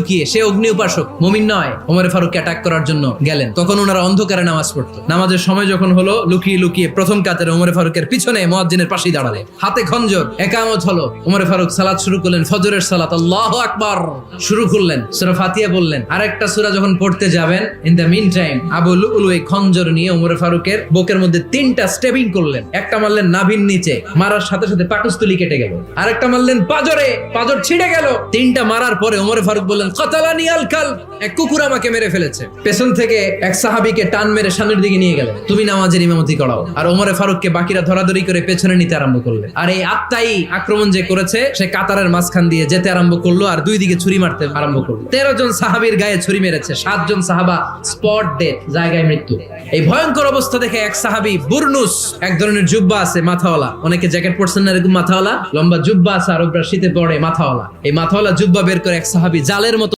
লুকিয়ে, সে অগ্নি উপাসক, মুমিন নয়, ওমর ফারুক অ্যাটাক করার জন্য গেলেন। তখন ওনারা অন্ধকারে নামাজ পড়তো। নামাজের সময় যখন হলো, লুকিয়ে লুকিয়ে প্রথম কাতারে ওমর ফারুকের পিছনে মুয়াজ্জিনের পাশেই দাঁড়ালে, হাতে খঞ্জর, একামত হলো। ওমর ফারুক সালাত শুরু করলেন, ফজরের সালাত, আল্লাহু আকবার শুরু করলেন, সূরা ফাতিহা বললেন। আরেকটা সূরা যখন পড়তে যাবেন, in the meantime Abu Lulu এই খঞ্জর নিয়ে ওমর ফারুকের বুকের মধ্যে 3টা স্টেবিং করলেন। একটা মারলেন নাভির নিচে, মারার সাথে সাথে পাকস্থলী কেটে গেল। আরেকটা মারলেন পাজরে, পাজর ছিঁড়ে গেল। 3টা মারার পরে ওমর ফারুক বললেন, কাতালানি আল কালব, এক কুকুর আমাকে মেরে ফেলেছে। পেছন থেকে এক সাহাবীকে টান মেরে সামনের দিকে নিয়ে গেলেন, তুমি নামাজের ইমামতি করাও। আর ওমর ফারুককে বাকিরা ধরাধরি করে পেছনে নিতে আরম্ভ করলেন। আর এই আত্মাই আক্রমণ যে করেছে, সে কাতারের মাঝখান দিয়ে যেতে আরম্ভ করলো আর 2 দিকে ছুরি মারতে আরম্ভ করলো। 13 জন সাহাবীর গায়ে ছুরি মেরেছে, 7 জন সাহাবা স্পট ডেথ, জায়গায় মৃত্যু। এই ভয়ঙ্কর অবস্থা দেখে এক সাহাবী বুরনুস, এক ধরনের জুব্বা আছে মাথাওয়ালা, অনেকে জ্যাকেট পরছেন না এরকম মাথাওয়ালা, লম্বা জুব্বা আছে, আরবরা শীতে পরে মাথাওয়ালা, এই মাথাওয়ালা জুব্বা বের করে এক সাহাবী জালের